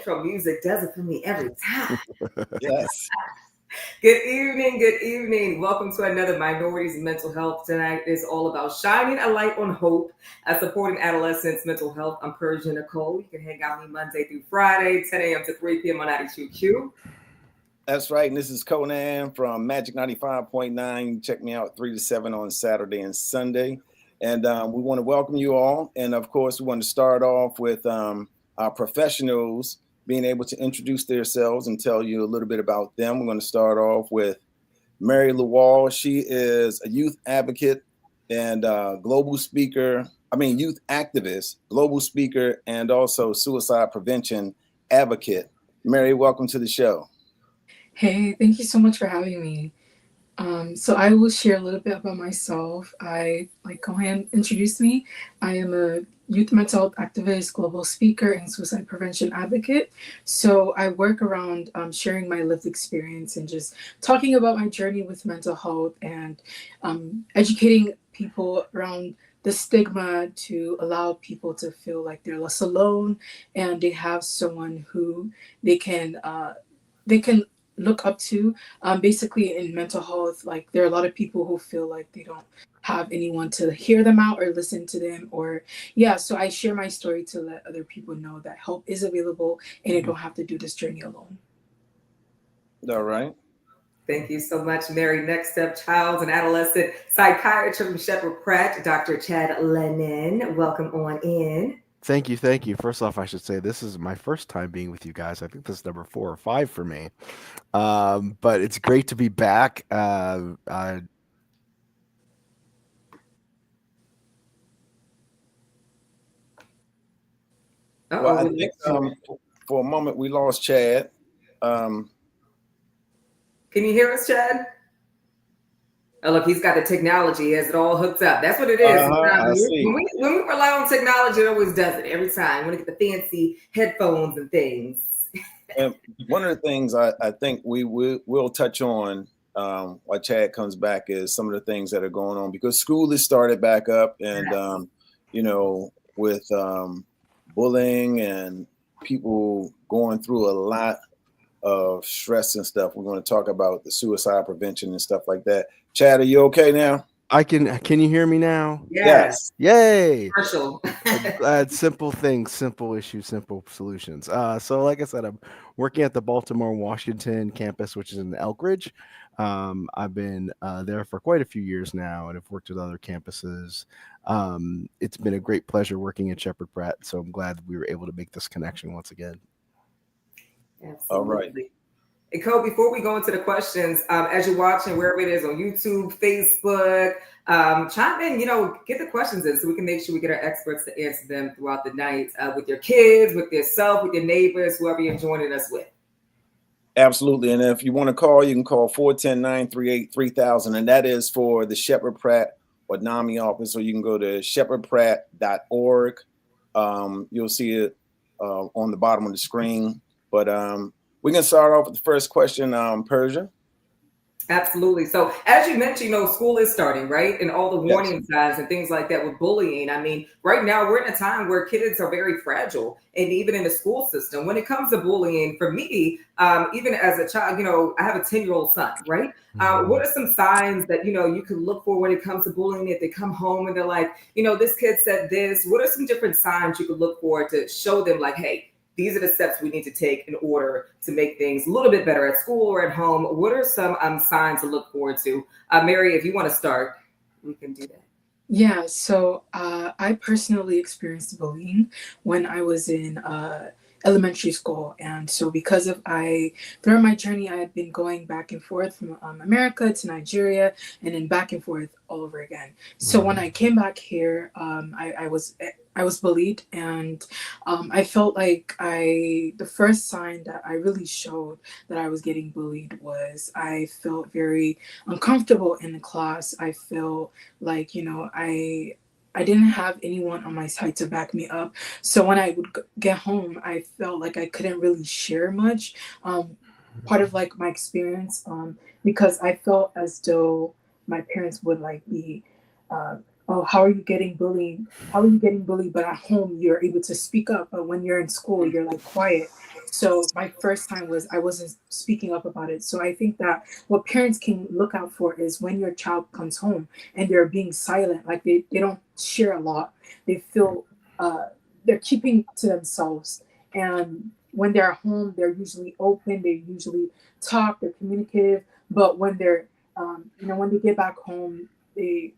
intro music does it for me every time. Yes. Good evening, good evening. Welcome to another Minorities Mental Health. Tonight is all about shining a light on hope, supporting adolescents' mental health. I'm Persia Nicole. You can hang out with me Monday through Friday, 10 a.m. to 3 p.m. on Attitude Q. That's right. And this is Conan from Magic 95.9. Check me out 3 to 7 on Saturday and Sunday. And we want to welcome you all. And of course, we want to start off with our professionals being able to introduce themselves and tell you a little bit about them. We're going to start off with Mary Lawal. She is a youth advocate and global speaker. Youth activist, global speaker, and also suicide prevention advocate. Mary, welcome to the show. Hey, thank you so much for having me. So I will share a little bit about myself. Like Kohan introduced me, I am a youth mental health activist, global speaker, and suicide prevention advocate. So I work around sharing my lived experience and just talking about my journey with mental health and educating people around the stigma to allow people to feel like they're less alone and they have someone who they can look up to. Basically in mental health, like there are a lot of people who feel like they don't have anyone to hear them out or listen to them, or so I share my story to let other people know that help is available and they don't have to do this journey alone. All right. Thank you so much, Mary. Next up, child and adolescent psychiatrist from Sheppard Pratt, Dr. Chad Lennon. Welcome on in. Thank you. First off, I should say this is my first time being with you guys. I think this is number 4 or 5 for me. But it's great to be back. Well, I think for a moment we lost Chad. Can you hear us, Chad? Oh, look, he's got the technology. He has it all hooked up. That's what it is. When we rely on technology, it always does it every time. When we get the fancy headphones and things. And one of the things I think we'll touch on while Chad comes back is some of the things that are going on because school has started back up and, with bullying and people going through a lot of stress and stuff. We're going to talk about the suicide prevention and stuff like that. Chad, are you okay now? Can you hear me now? Yes. Yay. Commercial. Simple things, simple issues, simple solutions. So like I said, I'm working at the Baltimore, Washington campus, which is in Elkridge. I've been there for quite a few years now and have worked with other campuses. It's been a great pleasure working at Sheppard Pratt. So I'm glad we were able to make this connection once again. Absolutely. All right. And Cole, before we go into the questions, as you're watching, wherever it is on YouTube, Facebook, chime in, get the questions in so we can make sure we get our experts to answer them throughout the night with your kids, with yourself, with your neighbors, whoever you're joining us with. Absolutely. And if you want to call, you can call 410-938-3000. And that is for the Sheppard Pratt or NAMI office, or you can go to sheppardpratt.org. You'll see it on the bottom of the screen. But we're going to start off with the first question, Persia. Absolutely. So as you mentioned, school is starting, right? And all the warning signs and things like that with bullying. I mean, right now we're in a time where kids are very fragile. And even in the school system, when it comes to bullying, for me, even as a child, I have a 10-year-old son, right? What are some signs that, you can look for when it comes to bullying? If they come home and they're like, this kid said this, what are some different signs you could look for to show them like, hey, these are the steps we need to take in order to make things a little bit better at school or at home? What are some signs to look forward to? Mary, if you want to start, we can do that. Yeah, so I personally experienced bullying when I was in elementary school. And so because throughout my journey, I had been going back and forth from America to Nigeria and then back and forth all over again. So when I came back here, I was bullied, and I felt like the first sign that I really showed that I was getting bullied was I felt very uncomfortable in the class. I felt like, I didn't have anyone on my side to back me up. So when I would get home, I felt like I couldn't really share much. Part of like my experience, because I felt as though my parents would like be oh, how are you getting bullied? How are you getting bullied? But at home, you're able to speak up. But when you're in school, you're like quiet. So my first time was I wasn't speaking up about it. So I think that what parents can look out for is when your child comes home and they're being silent, like they don't share a lot. They feel they're keeping to themselves. And when they're at home, they're usually open. They usually talk. They're communicative. But when they're when they get back home, they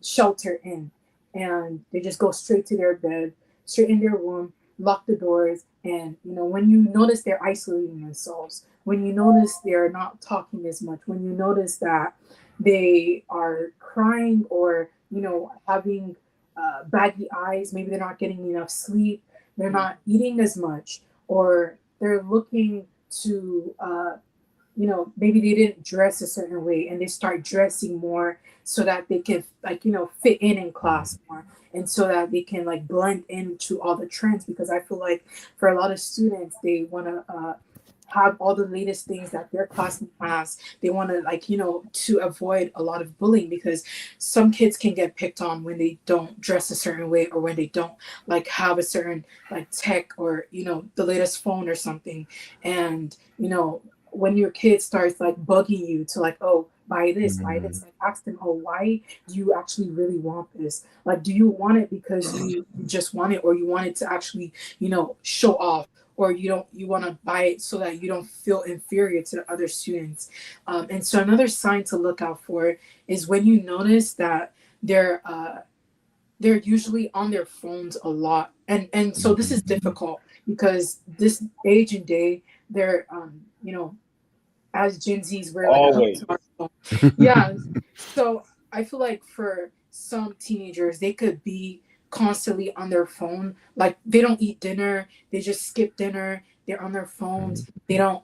shelter in and they just go straight to their bed, straight in their room, lock the doors. And when you notice they're isolating themselves, when you notice they're not talking as much, when you notice that they are crying or having baggy eyes, maybe they're not getting enough sleep, they're not eating as much, or they're looking to maybe they didn't dress a certain way and they start dressing more so that they can fit in class more, and so that they can blend into all the trends, because I feel like for a lot of students they want to have all the latest things that their classmate has. They want to to avoid a lot of bullying, because some kids can get picked on when they don't dress a certain way, or when they don't have a certain tech, or the latest phone or something. And when your kid starts bugging you to oh, buy this, buy this, ask them, oh, why do you actually really want this? Do you want it because you just want it, or you want it to actually show off, or you want to buy it so that you don't feel inferior to the other students? And so another sign to look out for is when you notice that they're usually on their phones a lot, and so this is difficult because this age and day they're as Gen Zs, we're Always. hooked to our phone. Yeah. So I feel like for some teenagers, they could be constantly on their phone. They don't eat dinner, they just skip dinner, they're on their phones. They don't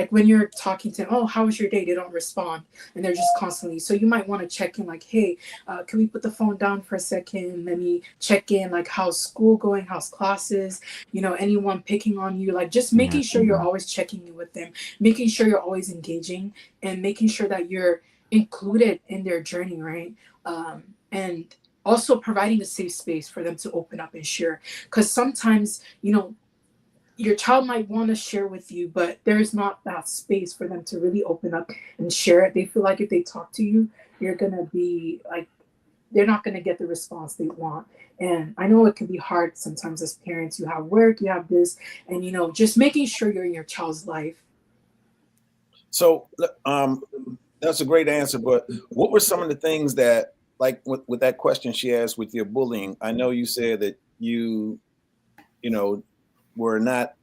when you're talking to them, oh, how was your day? They don't respond, and they're just constantly. So you might want to check in, hey, can we put the phone down for a second? Let me check in, how's school going, how's classes, anyone picking on you, just making sure you're always checking in with them, making sure you're always engaging, and making sure that you're included in their journey, right? And also providing a safe space for them to open up and share, because sometimes your child might want to share with you, but there's not that space for them to really open up and share it. They feel like if they talk to you, you're gonna be they're not gonna get the response they want. And I know it can be hard sometimes as parents. You have work, you have this, and just making sure you're in your child's life. So that's a great answer, but what were some of the things that, with that question she asked with your bullying? I know you said that you were not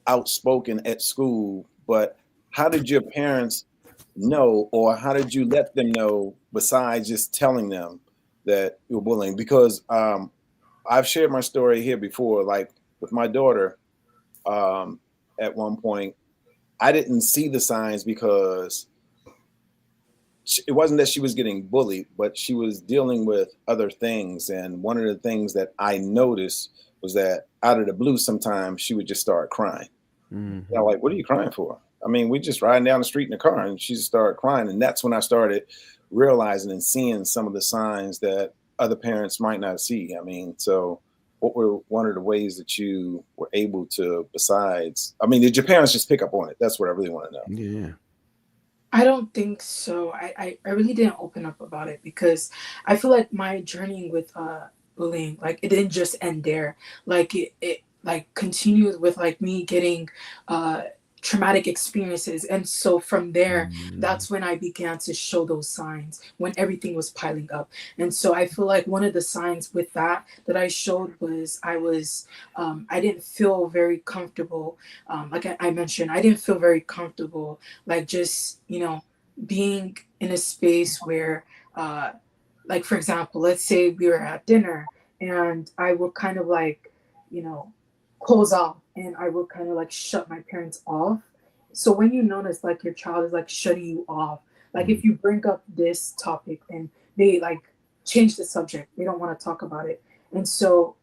outspoken at school, but how did your parents know, or how did you let them know besides just telling them that you were bullying? Because I've shared my story here before, with my daughter. At one point, I didn't see the signs because it wasn't that she was getting bullied, but she was dealing with other things. And one of the things that I noticed was that out of the blue, sometimes she would just start crying. I'm what are you crying for? I mean, we just riding down the street in the car, and she just started crying. And that's when I started realizing and seeing some of the signs that other parents might not see. I mean, so what were one of the ways that you were able to, did your parents just pick up on it? That's what I really want to know. Yeah. I don't think so. I really didn't open up about it, because I feel like my journey with bullying, it didn't just end there. It continued with me getting traumatic experiences. And so from there, that's when I began to show those signs, when everything was piling up. And so I feel like one of the signs with that I showed was I didn't feel very comfortable. I mentioned, I didn't feel very comfortable, just, being in a space where, for example, let's say we were at dinner and I would kind of close off, and I would kind of shut my parents off. So when you notice your child is shutting you off, if you bring up this topic and they change the subject, they don't want to talk about it. And so,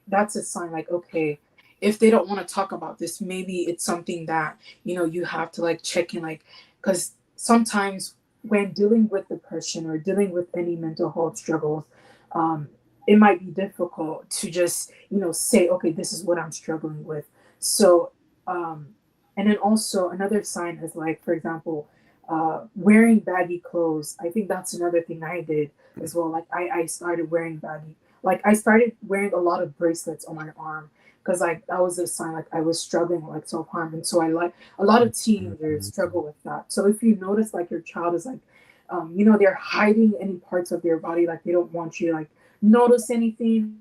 that's a sign okay, if they don't want to talk about this, maybe it's something that, you have to check in, because sometimes when dealing with depression or dealing with any mental health struggles, um, it might be difficult to just, say, okay, this is what I'm struggling with. So, um, and then also another sign is like, for example, wearing baggy clothes. I think that's another thing I did as well. Like I started wearing baggy, like I started wearing a lot of bracelets on my arm because like that was a sign like I was struggling with like self harm, and so I like a lot of teenagers struggle with that. So if you notice like your child is like, they're hiding any parts of their body, like they don't want you to like notice anything.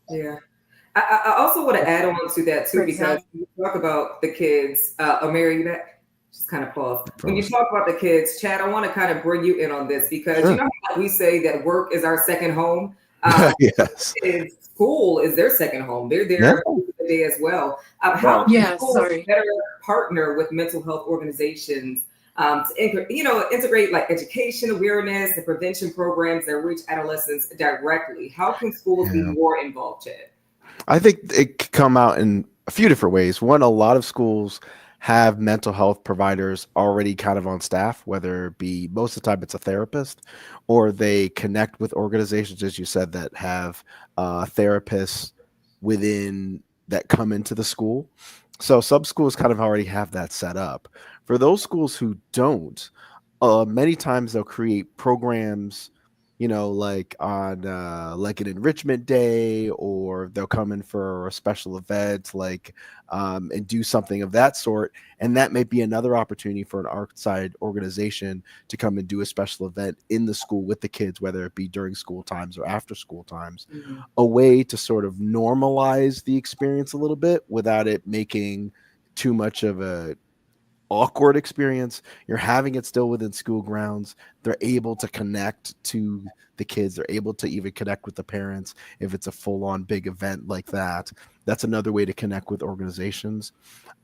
Yeah. I also want to add on to that For too, because example, you talk about the kids. Mary, you back? Just kind of pause. When you Frozen. talk about the kids, Chad, I want to kind of bring you in on this because you Sure. know how we say that work is our second home. Um, Yes. School is their second home. They're Yeah. there for the day as well. How Right. can yeah, schools sorry. better partner with mental health organizations integrate like education awareness and prevention programs that reach adolescents directly? How can schools be Yeah. more involved, Chad? I think it could come out in a few different ways. One, a lot of schools have mental health providers already kind of on staff, whether it be most of the time it's a therapist, or they connect with organizations, as you said, that have therapists within that come into the school. So some schools kind of already have that set up. For those schools who don't, many times they'll create programs, like on like an enrichment day, or they'll come in for a special event, like and do something of that sort. And that may be another opportunity for an outside organization to come and do a special event in the school with the kids, whether it be during school times or after school times, Mhm. a way to sort of normalize the experience a little bit without it making too much of a awkward experience. You're having it still within school grounds. They're able to connect to the kids. They're able to even connect with the parents if it's a full-on big event like that. That's another way to connect with organizations.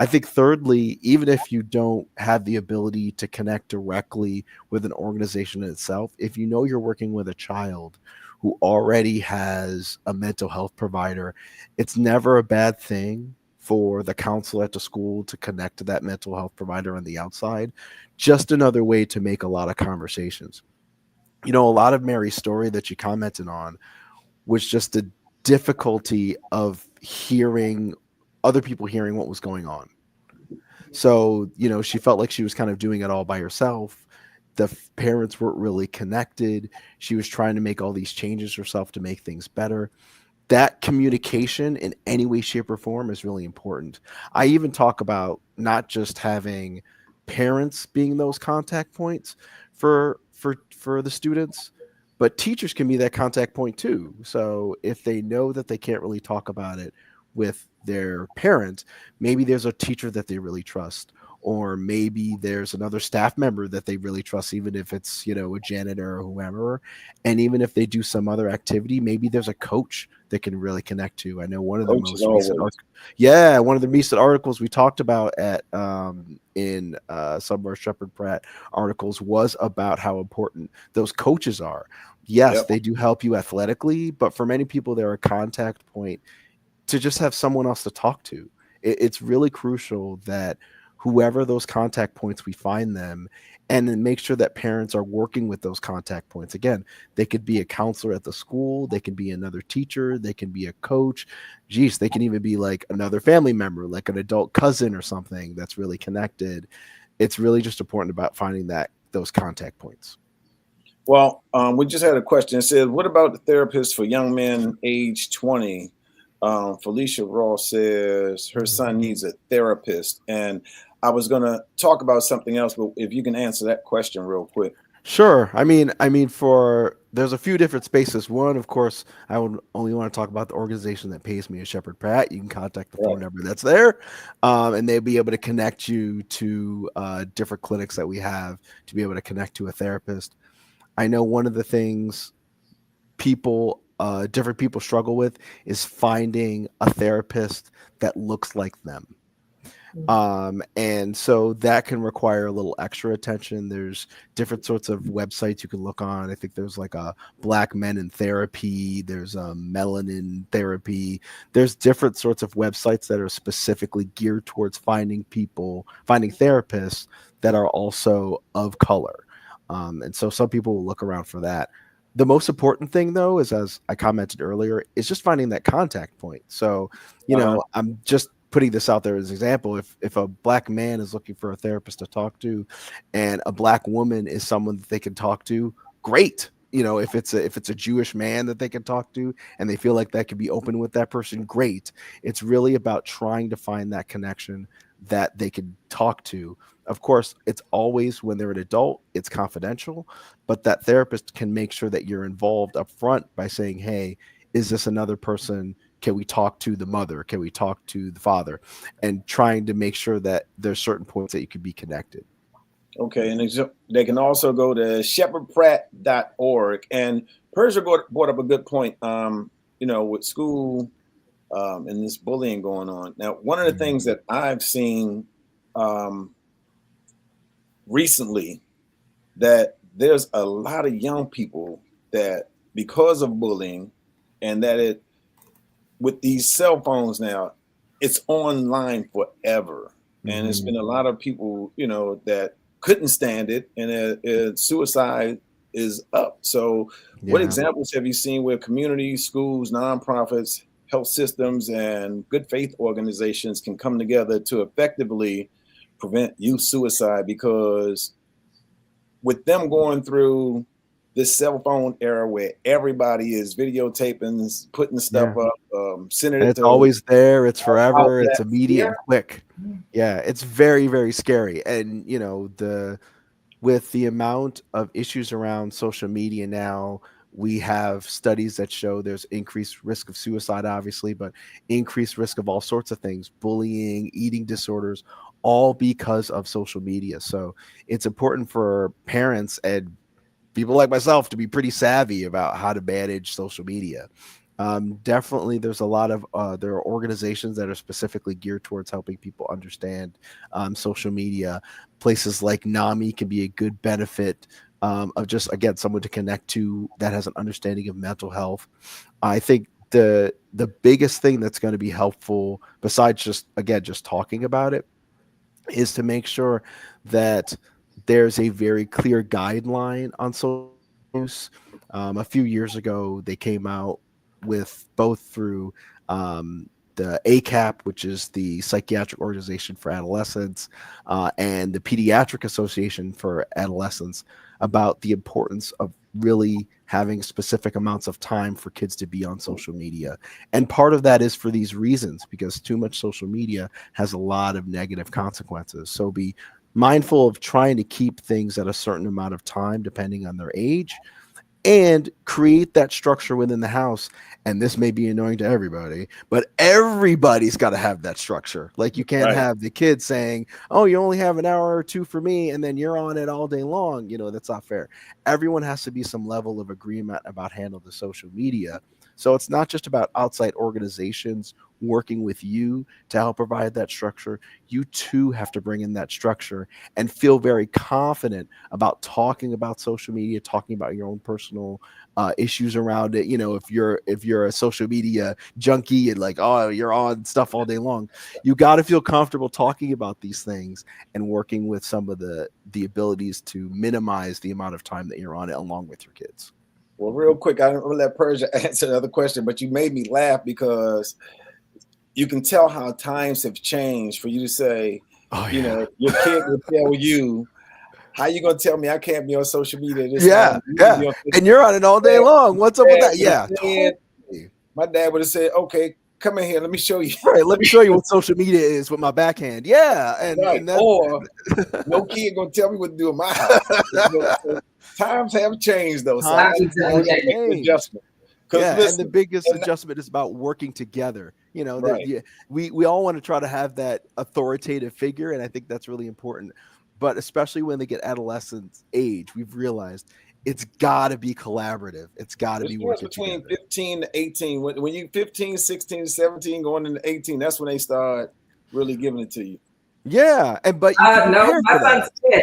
I think thirdly, even if you don't have the ability to connect directly with an organization itself, if you know you're working with a child who already has a mental health provider, it's never a bad thing for the counselor at the school to connect to that mental health provider on the outside. Just another way to make a lot of conversations. A lot of Mary's story that you commented on was just the difficulty of hearing other people hearing what was going on. So, she felt like she was kind of doing it all by herself. The parents weren't really connected. She was trying to make all these changes herself to make things better. That communication in any way, shape, or form is really important. I even talk about not just having parents being those contact points for the students, but teachers can be that contact point too. So if they know that they can't really talk about it with their parents, maybe there's a teacher that they really trust, or maybe there's another staff member that they really trust, even if it's, a janitor or whoever. And even if they do some other activity, maybe there's a coach that can really connect to. I know one of the Coach is most recent always. one of the recent articles we talked about at in some of our Sheppard Pratt articles was about how important those coaches are. Yes, Yep. they do help you athletically, but for many people, they're a contact point to just have someone else to talk to. It's really crucial that whoever those contact points, we find them, and then make sure that parents are working with those contact points. Again, they could be a counselor at the school, they can be another teacher, they can be a coach. Geez, they can even be like another family member, like an adult cousin or something that's really connected. It's really just important about finding those contact points. Well, we just had a question. It says, what about the therapist for young men age 20? Felicia Ross says her son needs a therapist. And I was going to talk about something else, but if you can answer that question real quick. Sure. For there's a few different spaces. One, of course, I would only want to talk about the organization that pays me, a Sheppard Pratt. You can contact the phone Right. number that's there, and they'll be able to connect you to different clinics that we have to be able to connect to a therapist. I know one of the things different people struggle with is finding a therapist that looks like them. And so that can require a little extra attention. There's different sorts of websites you can look on. I think there's like a Black Men in Therapy, there's a Melanin Therapy. There's different sorts of websites that are specifically geared towards finding therapists that are also of color. And so some people will look around for that. The most important thing, though, is, as I commented earlier, is just finding that contact point. So, I'm just putting this out there as an example. If a Black man is looking for a therapist to talk to, and a Black woman is someone that they can talk to, great. If it's a Jewish man that they can talk to and they feel like that could be open with that person, great. It's really about trying to find that connection that they can talk to. Of course, it's always, when they're an adult, it's confidential, but that therapist can make sure that you're involved up front by saying, hey, is this another person? Can we talk to the mother? Can we talk to the father? And trying to make sure that there's certain points that you can be connected. Okay, and they can also go to sheppardpratt.org. And Persia brought up a good point, with school and this bullying going on. Now, one of the things that I've seen recently, that there's a lot of young people that, because of bullying, and that with these cell phones now, it's online forever. And it's been a lot of people, that couldn't stand it, and suicide is up. So what examples have you seen where communities, schools, nonprofits, health systems, and good faith organizations can come together to effectively prevent youth suicide? Because with them going through this cell phone era where everybody is videotaping, putting stuff up, sending it, it's always there, it's forever, it's immediate and quick. Yeah, it's very, very scary. And with the amount of issues around social media now, we have studies that show there's increased risk of suicide, obviously, but increased risk of all sorts of things, bullying, eating disorders, all because of social media. So it's important for parents and people like myself to be pretty savvy about how to manage social media. Definitely, there's a lot of there are organizations that are specifically geared towards helping people understand social media. Places like NAMI can be a good benefit of just, again, someone to connect to that has an understanding of mental health. I think the biggest thing that's going to be helpful, besides just talking about it, is to make sure that there's a very clear guideline on social use. A few years ago, they came out with, both through the ACAP, which is the Psychiatric Organization for Adolescents, and the Pediatric Association for Adolescents, about the importance of really having specific amounts of time for kids to be on social media. And part of that is for these reasons, because too much social media has a lot of negative consequences. So be mindful of trying to keep things at a certain amount of time depending on their age, and create that structure within the house. And this may be annoying to everybody, but everybody's got to have that structure. Like, you can't have the kids saying, oh, you only have an hour or two for me, and then you're on it all day long. That's not fair. Everyone has to be some level of agreement about handling the social media. So it's not just about outside organizations working with you to help provide that structure. You too have to bring in that structure and feel very confident about talking about social media, talking about your own personal issues around it. If you're a social media junkie and like, oh, you're on stuff all day long, you got to feel comfortable talking about these things and working with some of the abilities to minimize the amount of time that you're on it along with your kids. Well, real quick, I'm going to let Persia answer another question, but you made me laugh because you can tell how times have changed for you to say, your kid will tell you, how you going to tell me I can't be on social media this time? And you're on it all day long. What's up with that? Yeah. Totally. My dad would have said, okay, come in here. Let me show you. Right. Let me show you what social media is with my backhand. Yeah. And or no kid going to tell me what to do in my house. Times have changed, though. So adjustment. Yeah, listen, and the biggest adjustment is about working together. We all want to try to have that authoritative figure, and I think that's really important. But especially when they get adolescent age, we've realized it's got to be collaborative. It's got to be working between together. 15 to 18. When you 15, 16, 17, going into 18, that's when they start really giving it to you. Yeah, but you can No, prepare my for son's that. 10.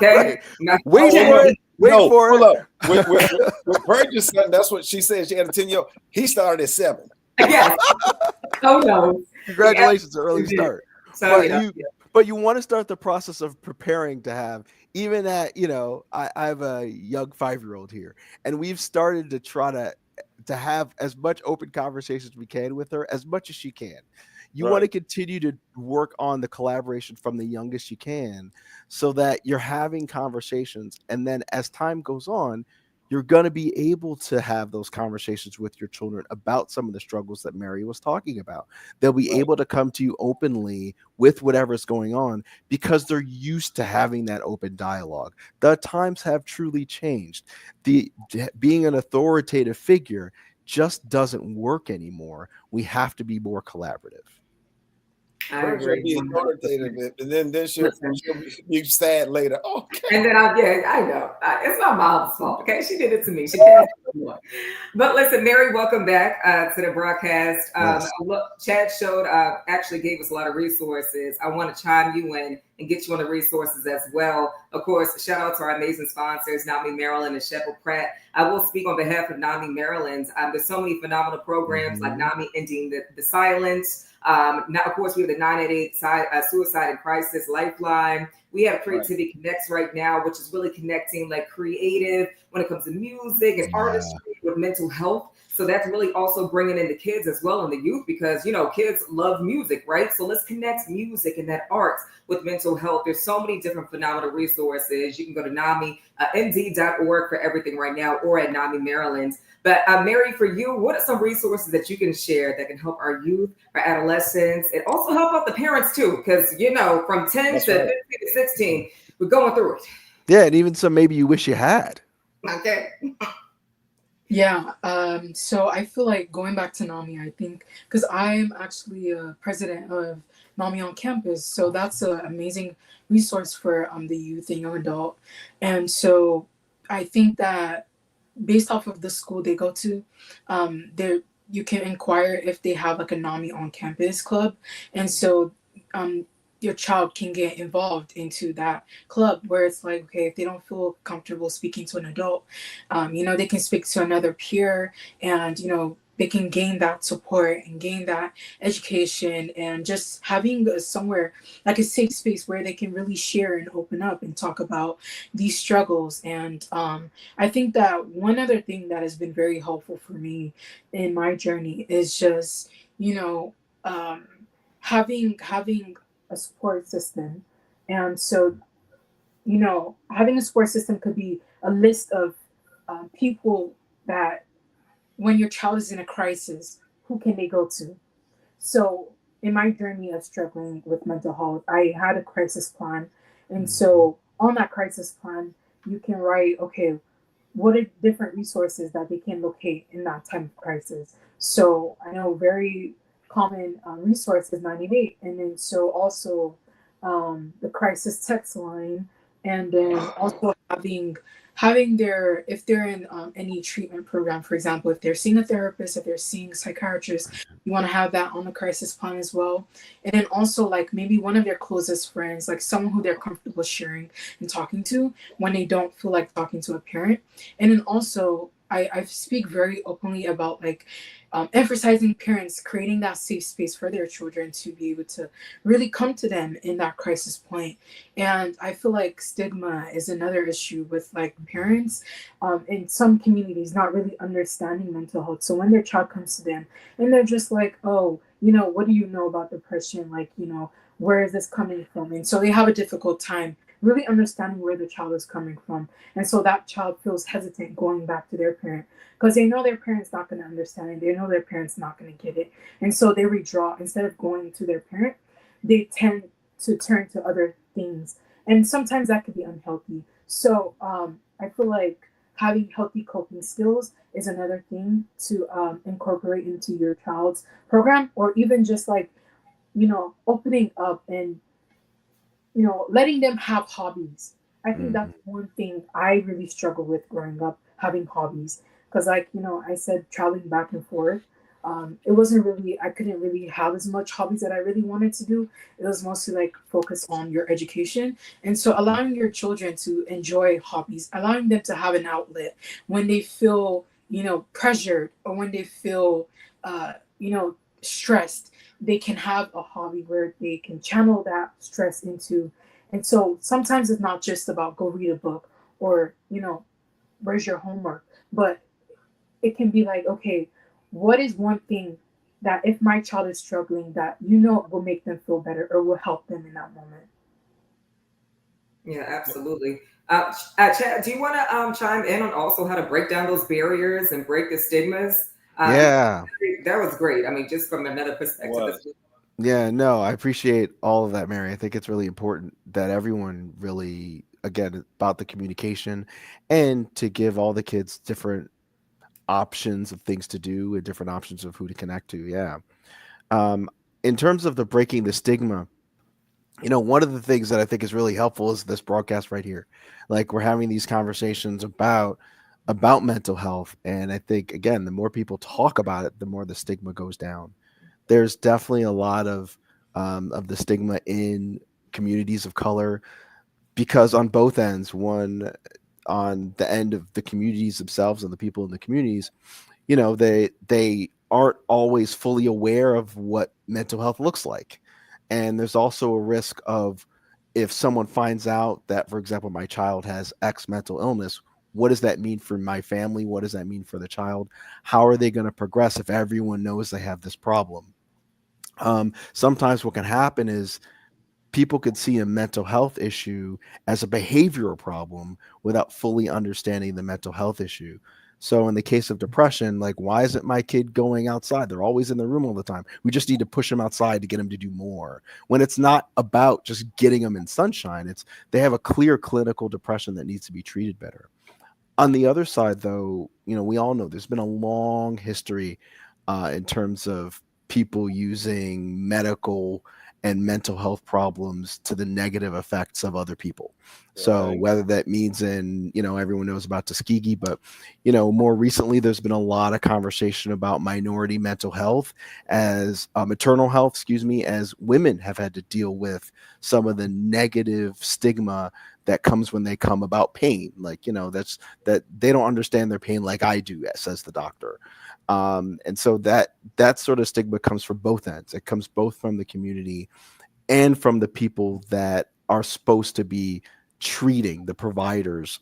Okay. Right. My Wait son's for 10. it. Wait No, for hold it. up. With Burgess' son, that's what she said. She had a 10-year-old. He started at 7. Yes. Oh no. Congratulations, early start. So But you know, you want to start the process of preparing to have, even at, I have a young 5-year-old here, and we've started to try to have as much open conversations we can with her, as much as she can. You want to Right. continue to work on the collaboration from the youngest you can, so that you're having conversations, and then as time goes on, you're going to be able to have those conversations with your children about some of the struggles that Mary was talking about. They'll be Right. able to come to you openly with whatever's going on, because they're used to having that open dialogue. The times have truly changed. Being an authoritative figure just doesn't work anymore. We have to be more collaborative. I First, you'll agree be 100%. authoritative, and then she'll Listen. be sad later. Okay. And then I know. It's my mom's fault. Okay. She did it to me. She passed it on. But listen, Mary, welcome back to the broadcast. Yes. Look, Chad showed, actually gave us a lot of resources. I want to chime you in and get you on the resources as well. Of course, shout out to our amazing sponsors, NAMI Maryland and Sheppard Pratt. I will speak on behalf of NAMI Maryland. There's so many phenomenal programs like NAMI Ending the Silence. Now, of course, we have the 988 Suicide and Crisis Lifeline. We have Creativity Connects right now, which is really connecting like creative when it comes to music and artistry with mental health. So that's really also bringing in the kids as well and the youth, because, kids love music, right? So let's connect music and that art with mental health. There's so many different phenomenal resources. You can go to NAMI.org for everything right now, or at NAMI Maryland. But Mary, for you, what are some resources that you can share that can help our youth, our adolescents, and also help out the parents too? Because, from 10 That's to right. 15 to 16, we're going through it. Yeah, and even some maybe you wish you had. Okay. Yeah, so I feel like going back to NAMI, I think, because I'm actually a president of NAMI on campus, so that's an amazing resource for the youth and young adult. And so I think that based off of the school they go to, there you can inquire if they have like a NAMI on campus club, and so your child can get involved into that club, where it's like, okay, if they don't feel comfortable speaking to an adult, they can speak to another peer, and they can gain that support and gain that education, and just having somewhere like a safe space where they can really share and open up and talk about these struggles. And I think that one other thing that has been very helpful for me in my journey is just, um, having a support system. And so, having a support system could be a list of people that, when your child is in a crisis, who can they go to? So in my journey of struggling with mental health, I had a crisis plan. And so on that crisis plan, you can write, okay, what are different resources that they can locate in that time of crisis? So I know very common resource is 98. And then so also the crisis text line, and then also having their, if they're in any treatment program, for example, if they're seeing a therapist, if they're seeing a psychiatrist, you want to have that on the crisis plan as well. And then also like maybe one of their closest friends, like someone who they're comfortable sharing and talking to when they don't feel like talking to a parent. And then also I speak very openly about like emphasizing parents creating that safe space for their children to be able to really come to them in that crisis point. And I feel like stigma is another issue with like parents in some communities not really understanding mental health. So when their child comes to them and they're just like, oh, what do you know about depression? Like, where is this coming from? And so they have a difficult time really understanding where the child is coming from. And so that child feels hesitant going back to their parent because they know their parent's not going to understand it. They know their parent's not going to get it. And so they withdraw. Instead of going to their parent, they tend to turn to other things. And sometimes that could be unhealthy. So I feel like having healthy coping skills is another thing to incorporate into your child's program, or even just like, opening up and letting them have hobbies. I think that's one thing I really struggle with growing up, having hobbies. Because, like, I said, traveling back and forth, It wasn't really, I couldn't really have as much hobbies that I really wanted to do. It was mostly like focus on your education. And so allowing your children to enjoy hobbies, allowing them to have an outlet when they feel, pressured, or when they feel, stressed, they can have a hobby where they can channel that stress into. And so sometimes it's not just about go read a book or, where's your homework, but it can be like, okay, what is one thing that if my child is struggling, that will make them feel better or will help them in that moment? Yeah, absolutely. Chad, do you want to chime in on also how to break down those barriers and break the stigmas? Yeah. That was great. I mean, just from another perspective as Was. well. Yeah, no, I appreciate all of that, Mary. I think it's really important that everyone really, again, about the communication and to give all the kids different options of things to do and different options of who to connect to. Yeah. Um, in terms of the breaking the stigma, one of the things that I think is really helpful is this broadcast right here. Like we're having these conversations about mental health, and I think again, the more people talk about it, the more the stigma goes down. There's definitely a lot of the stigma in communities of color because on both ends, one on the end of the communities themselves and the people in the communities, they aren't always fully aware of what mental health looks like. And there's also a risk of if someone finds out that, for example, my child has X mental illness, what does that mean for my family? What does that mean for the child? How are they going to progress if everyone knows they have this problem? Sometimes what can happen is people could see a mental health issue as a behavioral problem without fully understanding the mental health issue. So in the case of depression, like why isn't my kid going outside? They're always in the room all the time. We just need to push them outside to get them to do more. When it's not about just getting them in sunshine, it's they have a clear clinical depression that needs to be treated better. On the other side, though, we all know there's been a long history in terms of people using medical and mental health problems to the negative effects of other people. So Right. whether that means everyone knows about Tuskegee, but more recently there's been a lot of conversation about minority mental health as maternal health, excuse me, as women have had to deal with some of the negative stigma that comes when they come about pain. Like, that's that they don't understand their pain like I do, says the doctor. And so that sort of stigma comes from both ends. It comes both from the community and from the people that are supposed to be treating the providers,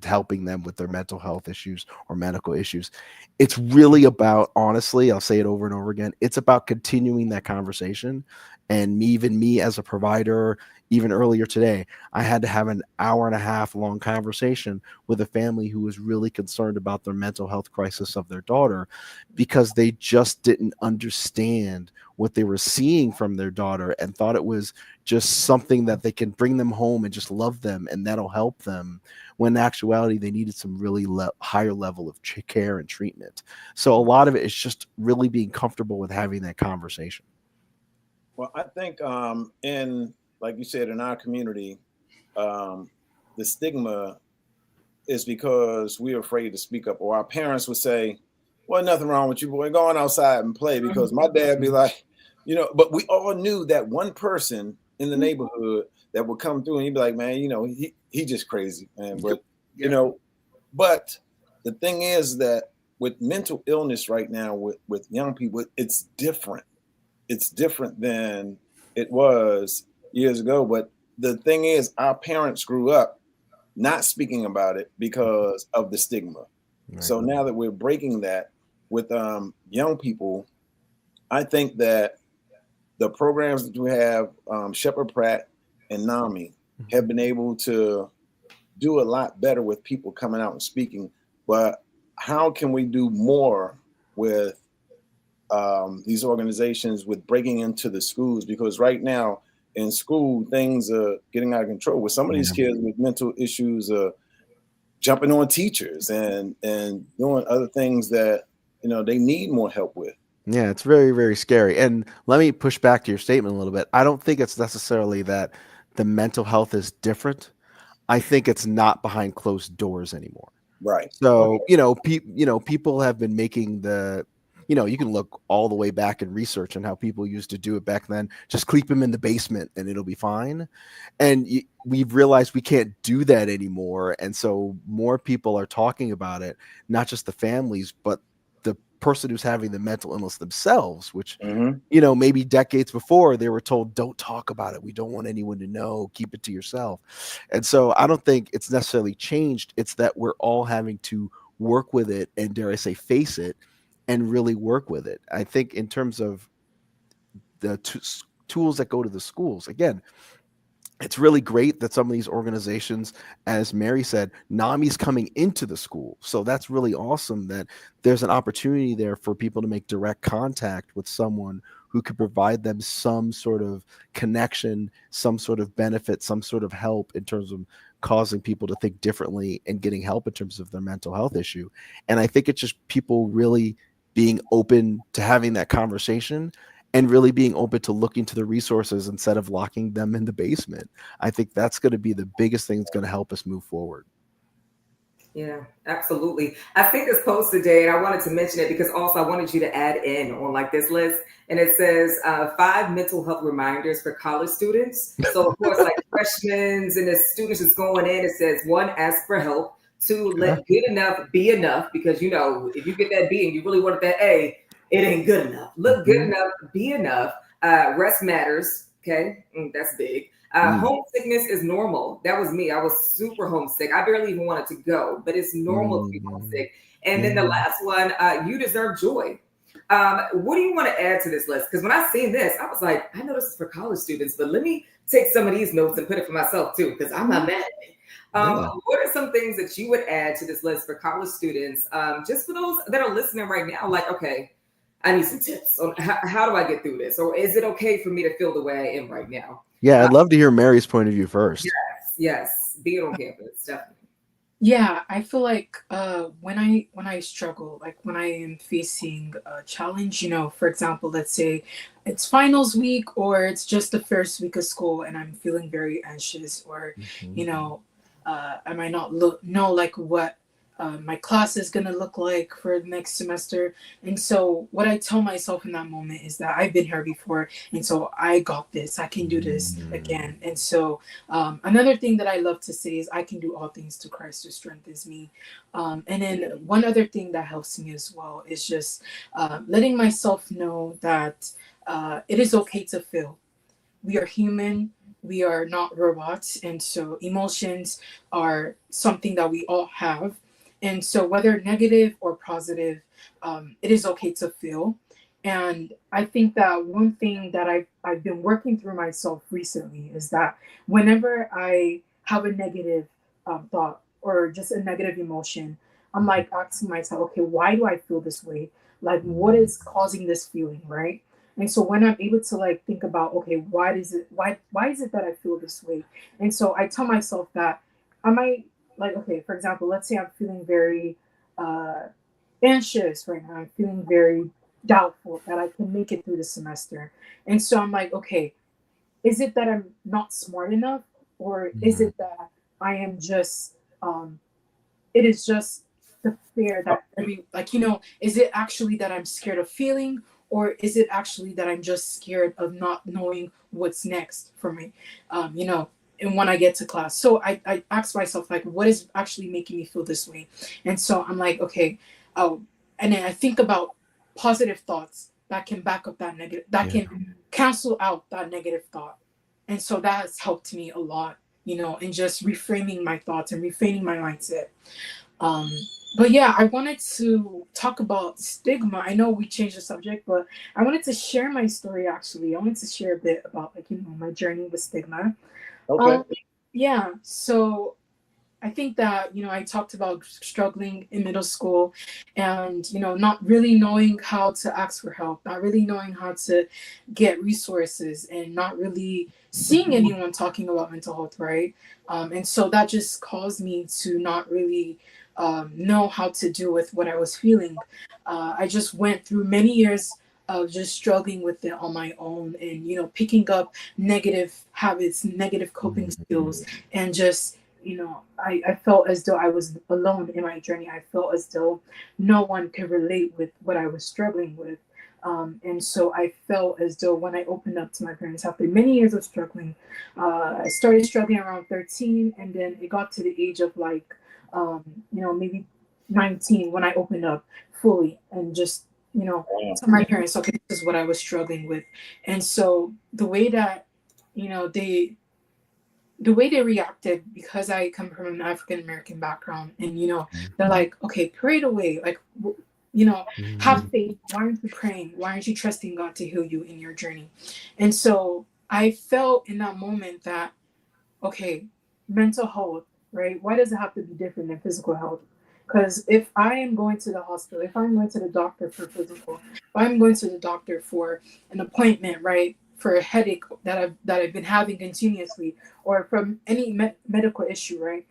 helping them with their mental health issues or medical issues. It's really about, honestly, I'll say it over and over again, it's about continuing that conversation. And me as a provider, even earlier today, I had to have an hour and a half long conversation with a family who was really concerned about their mental health crisis of their daughter because they just didn't understand what they were seeing from their daughter and thought it was just something that they can bring them home and just love them and that'll help them, when in actuality they needed some really higher level of care and treatment. So a lot of it is just really being comfortable with having that conversation. Well, I think in like you said in our community, the stigma is because we're afraid to speak up, or our parents would say, "Well, nothing wrong with you, boy. Go on outside and play." Because my dad be like, but we all knew that one person in the neighborhood that would come through and he'd be like, "Man, he just crazy, man." But but the thing is that with mental illness right now, with young people, it's different. It's different than it was years ago. But the thing is, our parents grew up not speaking about it because of the stigma. Right. So now that we're breaking that with young people, I think that the programs that we have, Sheppard Pratt and NAMI, have been able to do a lot better with people coming out and speaking. But how can we do more with these organizations with breaking into the schools? Because right now in school, things are getting out of control with some of these kids with mental issues, jumping on teachers and doing other things that they need more help with. Yeah, it's very, very scary. And let me push back to your statement a little bit. I don't think it's necessarily that the mental health is different. I think it's not behind closed doors anymore. Right. So, people have been making the you can look all the way back in research on how people used to do it back then. Just keep them in the basement and it'll be fine. And we've realized we can't do that anymore. And so more people are talking about it, not just the families, but the person who's having the mental illness themselves, which, maybe decades before they were told, don't talk about it. We don't want anyone to know, keep it to yourself. And so I don't think it's necessarily changed. It's that we're all having to work with it and, dare I say, face it and really work with it. I think in terms of the tools that go to the schools, again, it's really great that some of these organizations, as Mary said, NAMI's coming into the school. So that's really awesome that there's an opportunity there for people to make direct contact with someone who could provide them some sort of connection, some sort of benefit, some sort of help in terms of causing people to think differently and getting help in terms of their mental health issue. And I think it's just people really being open to having that conversation and really being open to looking to the resources instead of locking them in the basement. I think that's going to be the biggest thing that's going to help us move forward. Yeah, absolutely. I see this post today and I wanted to mention it because also I wanted you to add in on like this list. And it says 5 mental health reminders for college students. So of course, like freshmen and the students is going in, it says 1, ask for help. 2, let good enough be enough, because if you get that B and you really wanted that A, it ain't good enough. Look good enough, be enough. Rest matters. Okay, that's big. Homesickness is normal. That was me. I was super homesick. I barely even wanted to go, but it's normal to be homesick. And then the last one, you deserve joy. What do you want to add to this list? Because when I seen this, I was like, I know this is for college students, but let me take some of these notes and put it for myself too, because I'm not mad at it. What are some things that you would add to this list for college students? Just for those that are listening right now, like, okay, I need some tips on how do I get through this? Or is it okay for me to feel the way I am right now? Yeah, I'd love to hear Mary's point of view first. Yes. Being on campus, definitely. Yeah, I feel like when I struggle, like when I am facing a challenge, for example, let's say it's finals week or it's just the first week of school and I'm feeling very anxious, or I might not know like what my class is going to look like for the next semester. And so what I tell myself in that moment is that I've been here before. And so I got this. I can do this again. And so another thing that I love to say is I can do all things through Christ who strengthens me. And then one other thing that helps me as well is just letting myself know that it is okay to feel. We are human. We are not robots. And so emotions are something that we all have. And so whether negative or positive, it is okay to feel. And I think that one thing that I've been working through myself recently is that whenever I have a negative thought or just a negative emotion, I'm like asking myself, okay, why do I feel this way? Like, what is causing this feeling, right? And so when I'm able to like think about, okay, why is it that I feel this way? And so I tell myself that I might, like, okay, for example, let's say I'm feeling very anxious right now. I'm feeling very doubtful that I can make it through the semester. And so I'm like, okay, is it that I'm not smart enough? Or is it that I am just, it is just the fear that is it actually that I'm scared of feeling? Or is it actually that I'm just scared of not knowing what's next for me? And when I get to class. So I ask myself, like, what is actually making me feel this way? And so I'm like, okay, and then I think about positive thoughts that can back up that negative, that can cancel out that negative thought. And so that has helped me a lot, in just reframing my thoughts and reframing my mindset. But yeah, I wanted to talk about stigma. I know we changed the subject, but I wanted to share my story, actually. I wanted to share a bit about, my journey with stigma. Okay. Yeah, so I think that, I talked about struggling in middle school and, not really knowing how to ask for help, not really knowing how to get resources, and not really seeing anyone talking about mental health, right? And so that just caused me to not really know how to deal with what I was feeling. I just went through many years of just struggling with it on my own, and picking up negative habits, negative coping skills, and just I felt as though I was alone in my journey. I felt as though no one could relate with what I was struggling with. And so I felt as though when I opened up to my parents after many years of struggling, I started struggling around 13, and then it got to the age of like, maybe 19 when I opened up fully and just, to my parents, okay, this is what I was struggling with. And so the way that, the way they reacted, because I come from an African American background, and they're like, okay, pray it away, like, have faith. Why aren't you praying? Why aren't you trusting God to heal you in your journey? And so I felt in that moment that, okay, mental health, right? Why does it have to be different than physical health? Because if I am going to the hospital, if I'm going to the doctor for physical, if I'm going to the doctor for an appointment, right, for a headache that I've been having continuously, or from any medical issue, right?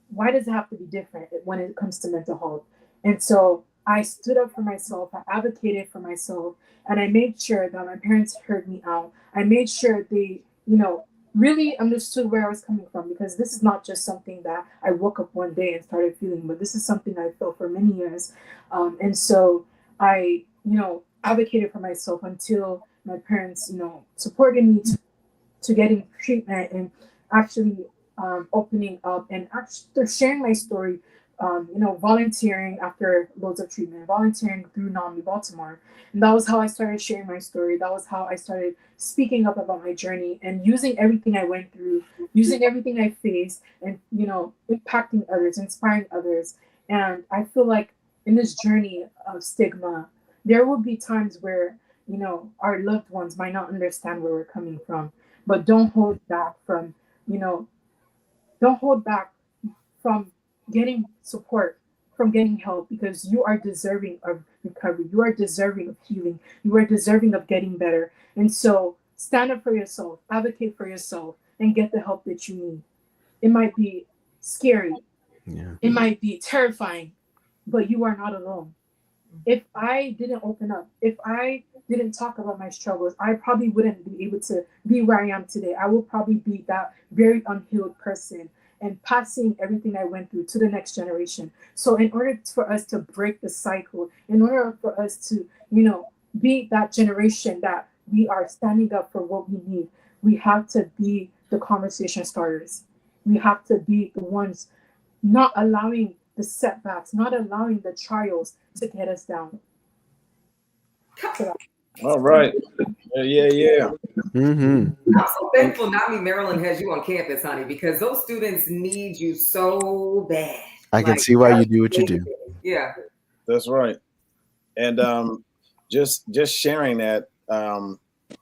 Why does it have to be different when it comes to mental health? And so I stood up for myself, I advocated for myself, and I made sure that my parents heard me out. I made sure they, really understood where I was coming from, because this is not just something that I woke up one day and started feeling, but this is something I felt for many years. And so I, advocated for myself until my parents, supported me to getting treatment and actually opening up and actually sharing my story, volunteering after loads of treatment, volunteering through NAMI Baltimore. And that was how I started sharing my story. That was how I started speaking up about my journey and using everything I went through, using everything I faced, and, impacting others, inspiring others. And I feel like in this journey of stigma, there will be times where, our loved ones might not understand where we're coming from, but don't hold back from, don't hold back from getting support, from getting help, because you are deserving of recovery. You are deserving of healing. You are deserving of getting better. And so stand up for yourself, advocate for yourself, and get the help that you need. It might be scary. Yeah. It might be terrifying, but you are not alone. If I didn't open up, if I didn't talk about my struggles, I probably wouldn't be able to be where I am today. I will probably be that very unhealed person and passing everything I went through to the next generation. So in order for us to break the cycle, in order for us to, be that generation that we are standing up for what we need, we have to be the conversation starters. We have to be the ones not allowing the setbacks, not allowing the trials to get us down. All right. Yeah. I'm so thankful NAMI Maryland has you on campus, honey, because those students need you so bad. I can see why you do what you do. Yeah. That's right. And just sharing that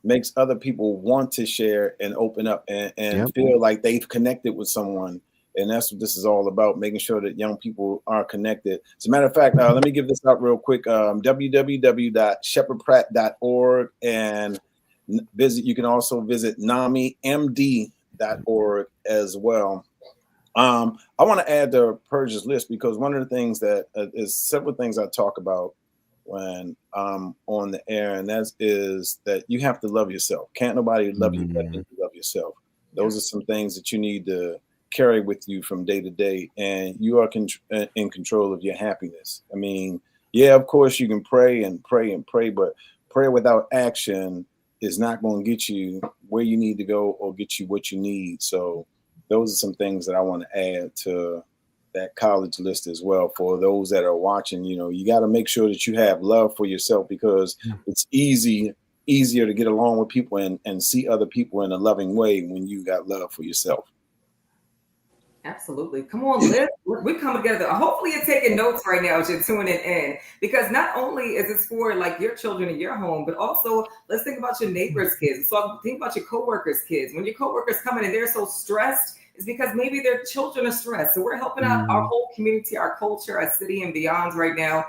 makes other people want to share and open up and feel like they've connected with someone. And that's what this is all about, making sure that young people are connected. As a matter of fact, let me give this out real quick, www.sheppardpratt.org, and you can also visit NAMIMD.org as well. I want to add the purges list, because one of the things that is several things I talk about when I'm on the air, and that is that you have to love yourself. Can't nobody love you better than you love yourself. Those are some things that you need to carry with you from day to day, and you are in control of your happiness. I mean, yeah, of course you can pray and pray and pray, but prayer without action is not going to get you where you need to go or get you what you need. So those are some things that I want to add to that college list as well. For those that are watching, you got to make sure that you have love for yourself, because it's easier to get along with people and see other people in a loving way when you got love for yourself. Absolutely. Come on, Liz. We come together. Hopefully you're taking notes right now as you're tuning in, because not only is this for like your children in your home, but also let's think about your neighbors' kids. So think about your coworkers' kids. When your coworkers come in and they're so stressed, it's because maybe their children are stressed. So we're helping out our whole community, our culture, our city and beyond right now.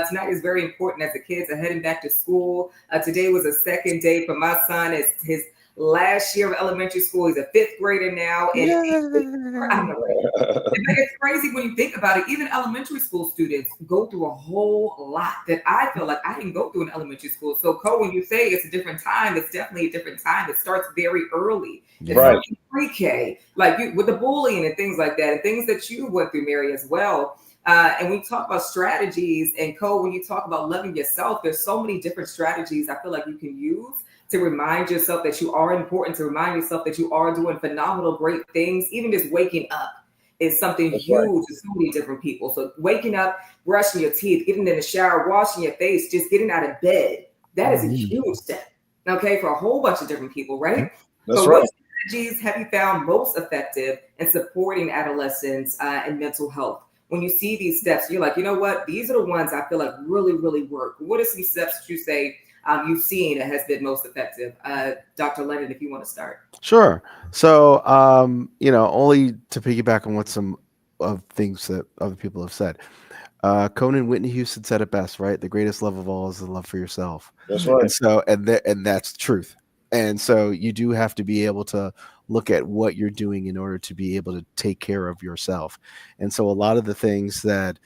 Tonight is very important as the kids are heading back to school. Today was a second day for my son. It's his last year of elementary school. He's a fifth grader now. And it it's crazy when you think about it. Even elementary school students go through a whole lot that I feel like I didn't go through in elementary school. So, Cole, when you say it's a different time, it's definitely a different time. It starts very early. It Right. starts in pre-K, like with the bullying and things like that, and things that you went through, Mary, as well. And we talk about strategies, and Cole, when you talk about loving yourself, there's so many different strategies I feel like you can use to remind yourself that you are important, to remind yourself that you are doing phenomenal, great things. Even just waking up is something That's huge right. to so many different people. So waking up, brushing your teeth, getting in the shower, washing your face, just getting out of bed, that is a huge step, okay, for a whole bunch of different people, right? That's So right. what strategies have you found most effective in supporting adolescents and mental health? When you see these steps, you're like, you know what? These are the ones I feel like really, really work. What are some steps that you say you've seen that has been most effective? Dr. Lennon, if you want to start. Sure. So, only to piggyback on what some of things that other people have said. Conan Whitney Houston said it best, right? The greatest love of all is the love for yourself. That's right. And so, and that's the truth. And so you do have to be able to look at what you're doing in order to be able to take care of yourself. And so a lot of the things that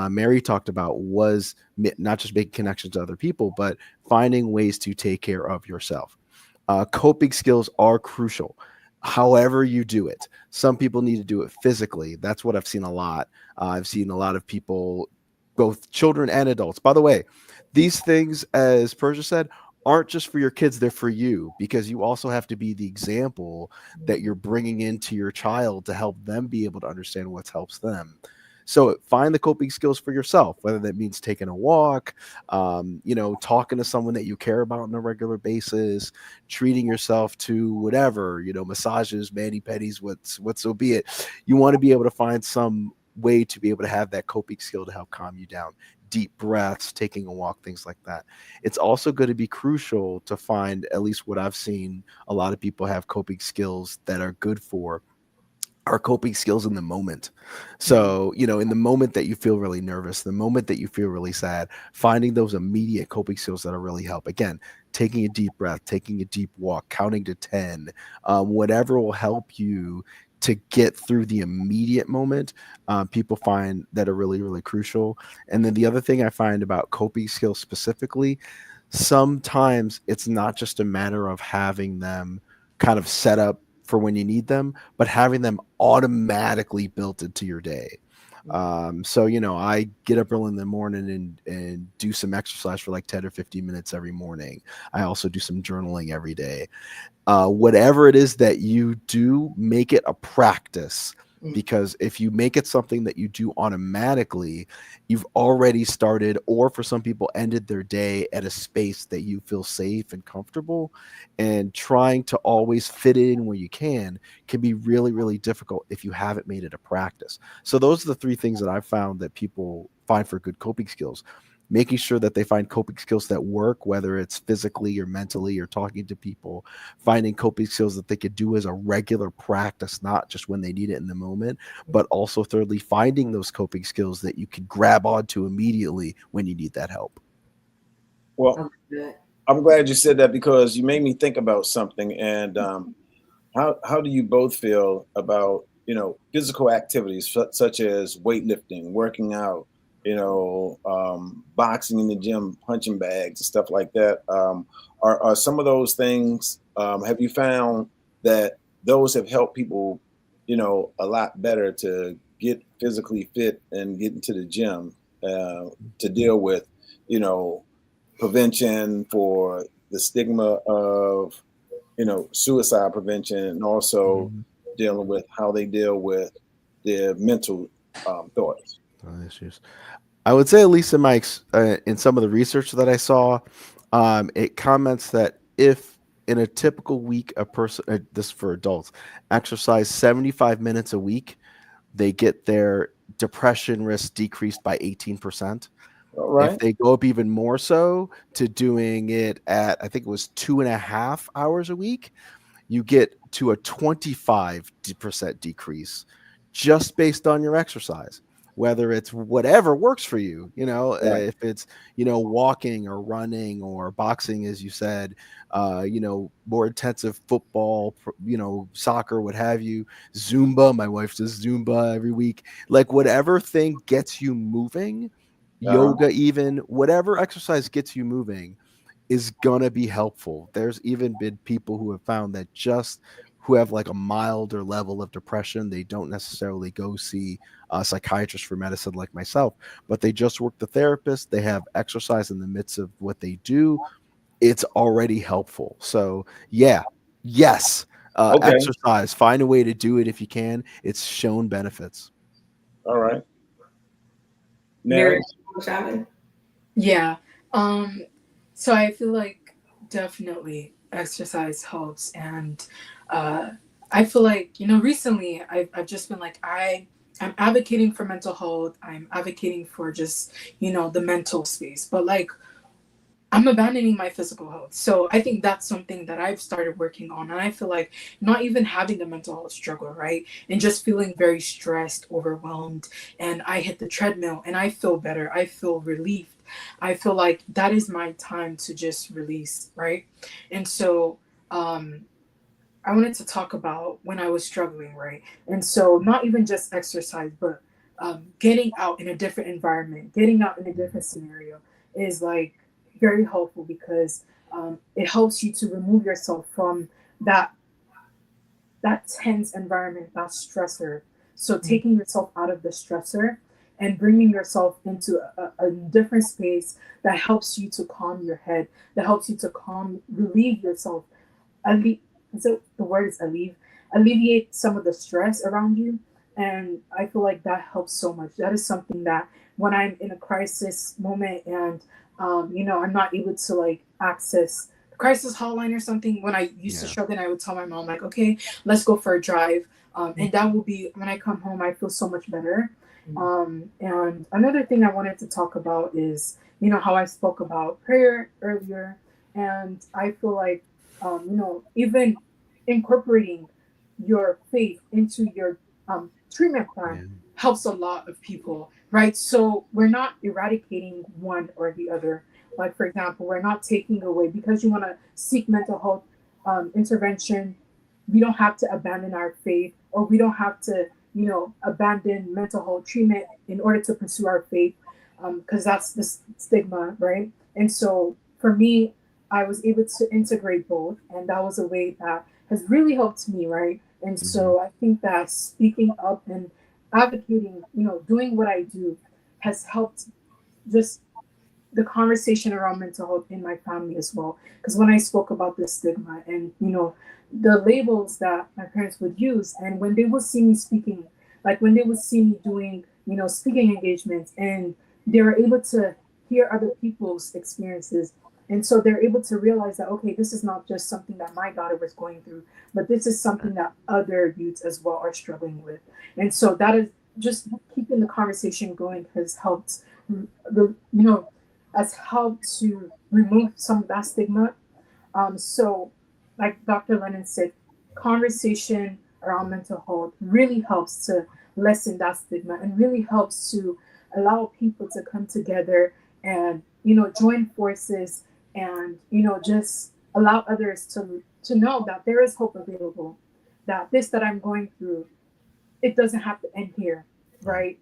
Mary talked about was not just making connections to other people, but finding ways to take care of yourself. Coping skills are crucial. However you do it, some people need to do it physically. That's what I've seen a lot. I've seen a lot of people, both children and adults. By the way, these things, as Persia said, aren't just for your kids, they're for you, because you also have to be the example that you're bringing into your child to help them be able to understand what helps them. So find the coping skills for yourself, whether that means taking a walk, talking to someone that you care about on a regular basis, treating yourself to whatever, massages, mani-pedis, what so be it. You want to be able to find some way to be able to have that coping skill to help calm you down. Deep breaths, taking a walk, things like that. It's also going to be crucial to find, at least what I've seen, a lot of people have coping skills that are good for are coping skills in the moment. So, in the moment that you feel really nervous, the moment that you feel really sad, finding those immediate coping skills that'll really help. Again, taking a deep breath, taking a deep walk, counting to 10, whatever will help you to get through the immediate moment, people find that are really, really crucial. And then the other thing I find about coping skills specifically, sometimes it's not just a matter of having them kind of set up for when you need them, but having them automatically built into your day. So, I get up early in the morning and do some exercise for like 10 or 15 minutes every morning. I also do some journaling every day. Whatever it is that you do, make it a practice, because if you make it something that you do automatically, you've already started, or for some people, ended their day at a space that you feel safe and comfortable. And trying to always fit it in where you can be really, really difficult if you haven't made it a practice. So those are the three things that I've found that people find for good coping skills. Making sure that they find coping skills that work, whether it's physically or mentally or talking to people, finding coping skills that they could do as a regular practice, not just when they need it in the moment, but also thirdly, finding those coping skills that you can grab onto immediately when you need that help. Well, I'm glad you said that, because you made me think about something. And how do you both feel about, physical activities such as weightlifting, working out, boxing in the gym, punching bags and stuff like that? Are some of those things, have you found that those have helped people, a lot better to get physically fit and get into the gym, to deal with, prevention for the stigma of, suicide prevention, and also dealing with how they deal with their mental thoughts? Issues. I would say, at least in in some of the research that I saw, it comments that if in a typical week, a person, this is for adults, exercise 75 minutes a week, they get their depression risk decreased by 18%. All If right. they go up even more so to doing it at, I think it was 2.5 hours a week, you get to a 25% decrease just based on your exercise. whether it's whatever works for you, Right. if it's, walking or running or boxing, as you said, more intensive football, soccer, what have you, Zumba. My wife does Zumba every week. Like whatever thing gets you moving, Uh-huh. yoga, even whatever exercise gets you moving is gonna be helpful. There's even been people who have found that just who have like a milder level of depression, they don't necessarily go see a psychiatrist for medicine like myself, but they just work the therapist. They have exercise in the midst of what they do. It's already helpful. So yeah, yes, Okay. exercise. Find a way to do it if you can. It's shown benefits. All right. Mary, Mary. you wanna chime in? Yeah. Um, so I feel like definitely exercise helps. And uh, I feel like, recently I've just been like, I'm advocating for mental health. I'm advocating for just, the mental space. But like, I'm abandoning my physical health. So I think that's something that I've started working on. And I feel like not even having a mental health struggle, right? And just feeling very stressed, overwhelmed. And I hit the treadmill and I feel better. I feel relieved. I feel like that is my time to just release, right? And so um, I wanted to talk about when I was struggling, right? And so not even just exercise, but getting out in a different environment, getting out in a different scenario is like very helpful because it helps you to remove yourself from that tense environment, that stressor. So taking yourself out of the stressor and bringing yourself into a different space that helps you to calm your head, that helps you to relieve yourself, so the word is alleviate some of the stress around you. And I feel like that helps so much. That is something that when I'm in a crisis moment and I'm not able to like access the crisis hotline or something. When I used to Yeah. struggle, I would tell my mom like, okay, let's go for a drive. And that will be when I come home, I feel so much better. And another thing I wanted to talk about is, how I spoke about prayer earlier. And I feel like even incorporating your faith into your treatment plan Yeah. helps a lot of people, right? So we're not eradicating one or the other. Like, for example, we're not taking away because you want to seek mental health intervention. We don't have to abandon our faith, or we don't have to, abandon mental health treatment in order to pursue our faith, because that's the stigma, right? And so for me, I was able to integrate both, and that was a way that has really helped me, right? And Hmm. so I think that speaking up and advocating, doing what I do has helped just the conversation around mental health in my family as well. Because when I spoke about the stigma and, the labels that my parents would use, and when they would see me speaking, like when they would see me doing, speaking engagements, and they were able to hear other people's experiences. And so they're able to realize that, okay, this is not just something that my daughter was going through, but this is something that other youths as well are struggling with. And so that is just keeping the conversation going has helped the, has helped to remove some of that stigma. So, like Dr. Lennon said, conversation around mental health really helps to lessen that stigma and really helps to allow people to come together and join forces and just allow others to know that there is hope available, that this that I'm going through, it doesn't have to end here, Right. right?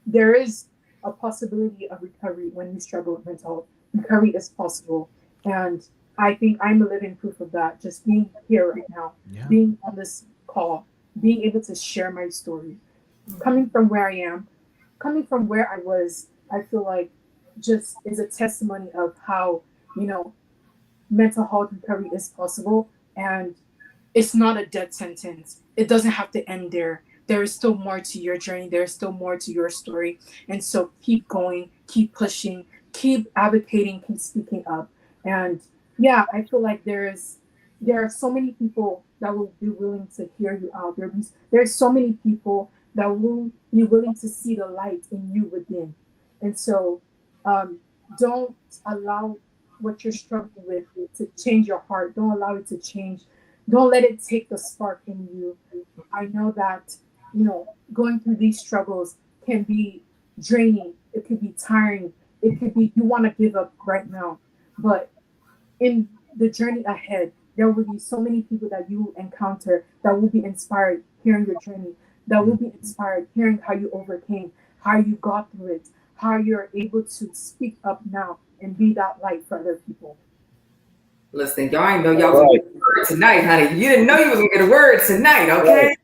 There is a possibility of recovery when you struggle with mental health. Recovery is possible. And I think I'm a living proof of that. Just being here right now, Yeah. being on this call, being able to share my story, coming from where I am, coming from where I was, I feel like just is a testimony of how, you know, mental health recovery is possible. And it's not a dead sentence. It doesn't have to end there. There is still more to your journey. There is still more to your story. And so keep going, keep pushing, keep advocating, keep speaking up. And yeah, I feel like there are so many people that will be willing to hear you out. There's so many people that will be willing to see the light in you within. And so um, don't allow what you're struggling with to change your heart. Don't allow it to change, don't let it take the spark in you. I know that, going through these struggles can be draining, it could be tiring, it could be you want to give up right now. But in the journey ahead, there will be so many people that you encounter that will be inspired hearing your journey, that will be inspired hearing how you overcame, how you got through it, how you're able to speak up now and be that light for other people. Listen, y'all ain't know y'all was gonna get a word tonight, honey. You didn't know you was gonna get a word tonight, okay? Right.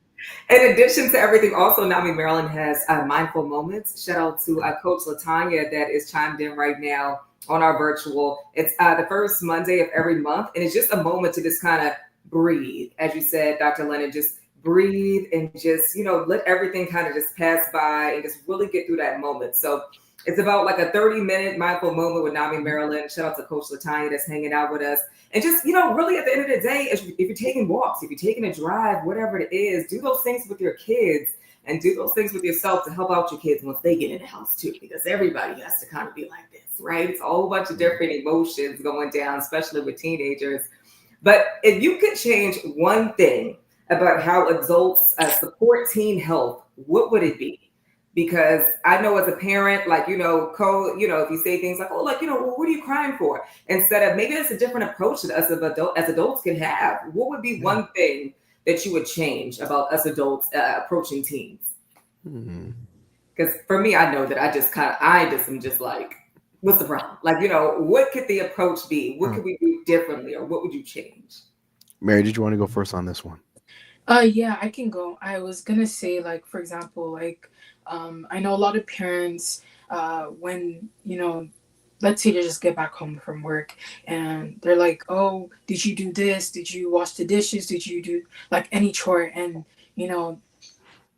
In addition to everything, also NAMI Maryland has mindful moments. Shout out to Coach Latanya that is chimed in right now on our virtual. It's the first Monday of every month, and it's just a moment to just kind of breathe. As you said, Dr. Lennon, just breathe and just, let everything kind of just pass by and just really get through that moment. So it's about like a 30-minute mindful moment with NAMI Maryland. Shout out to Coach Latanya that's hanging out with us. And just, really at the end of the day, if you're taking walks, if you're taking a drive, whatever it is, do those things with your kids and do those things with yourself to help out your kids once they get in the house too, because everybody has to kind of be like this, right? It's a whole bunch of different emotions going down, especially with teenagers. But if you could change one thing about how adults support teen health, what would it be? Because I know as a parent, like, if you say things like, well, what are you crying for? Instead of, maybe it's a different approach that us as adults can have. What would be one thing that you would change about us adults approaching teens? Because for me, I know that I am just like, what's the problem? Like, what could the approach be? What could we do differently, or what would you change? Mary, did you want to go first on this one? Yeah, I can go. I was gonna say, like, for example, like, I know a lot of parents, when, let's say they just get back home from work and they're like, oh, did you do this? Did you wash the dishes? Did you do like any chore? And,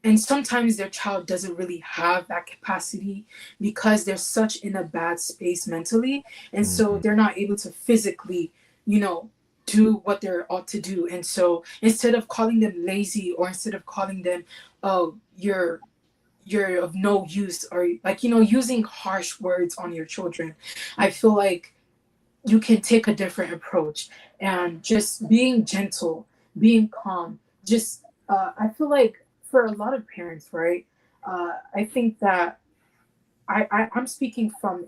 and sometimes their child doesn't really have that capacity because they're such in a bad space mentally. And so they're not able to physically, do what they're ought to do. And so instead of calling them lazy, or instead of calling them, oh, you're of no use, or like, using harsh words on your children, I feel like you can take a different approach and just being gentle, being calm. Just I feel like for a lot of parents, right, I think that I'm speaking from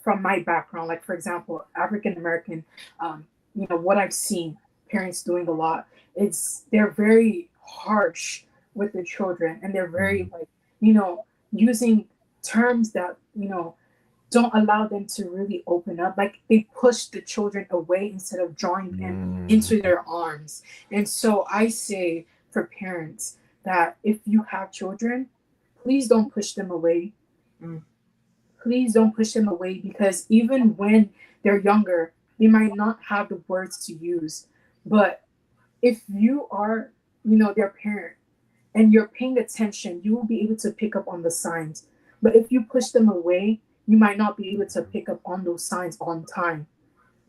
from my background, like, for example, African American, what I've seen parents doing a lot is they're very harsh with their children, and they're very, like, using terms that, don't allow them to really open up. Like, they push the children away instead of drawing them into their arms. And so I say for parents that if you have children, please don't push them away. Please don't push them away, because even when they're younger, they might not have the words to use. But if you are, their parent, and you're paying attention, you will be able to pick up on the signs. But if you push them away, you might not be able to pick up on those signs on time.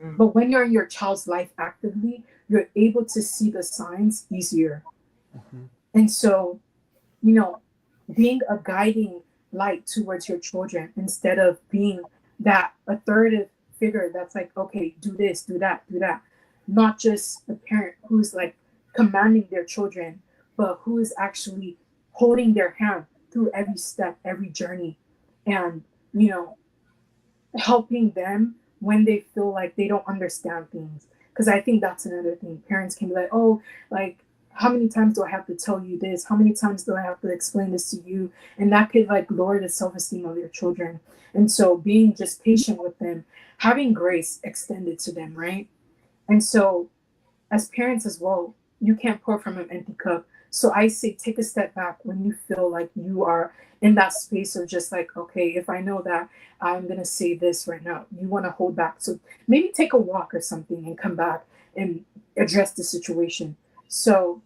But when you're in your child's life actively, you're able to see the signs easier. And so, being a guiding light towards your children, instead of being that authoritative figure that's like, okay, do this, do that, do that. Not just a parent who's like commanding their children, but who is actually holding their hand through every step, every journey, and, helping them when they feel like they don't understand things. Because I think that's another thing. Parents can be like, oh, like, how many times do I have to tell you this? How many times do I have to explain this to you? And that could, like, lower the self-esteem of your children. And so being just patient with them, having grace extended to them, right? And so as parents as well, you can't pour from an empty cup. So I say, take a step back when you feel like you are in that space of just like, okay, if I know that I'm going to say this right now, you want to hold back. So maybe take a walk or something and come back and address the situation. So,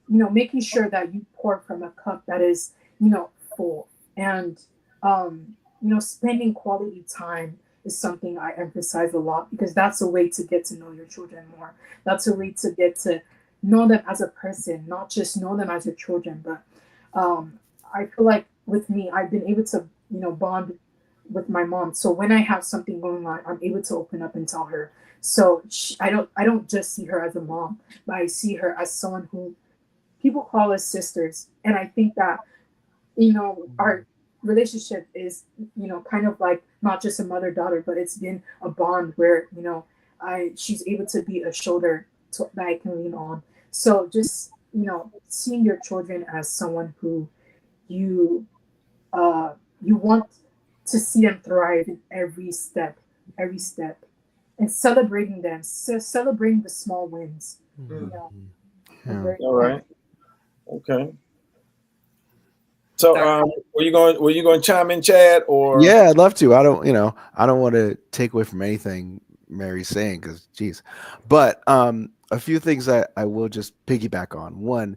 making sure that you pour from a cup that is, full. And, spending quality time is something I emphasize a lot, because that's a way to get to know your children more. That's a way to get to know them as a person, not just know them as your children. But I feel like with me, I've been able to, bond with my mom. So when I have something going on, I'm able to open up and tell her. So I don't just see her as a mom, but I see her as someone who people call us sisters. And I think that our relationship is, kind of like not just a mother-daughter, but it's been a bond where, she's able to be a shoulder that I can lean on. So just, seeing your children as someone who you you want to see them thrive in every step, and celebrating them, celebrating the small wins. All right. Okay. So, were you going to chime in, Chad? Or yeah, I'd love to. I don't want to take away from anything Mary's saying because, geez, but a few things that I will just piggyback on. One,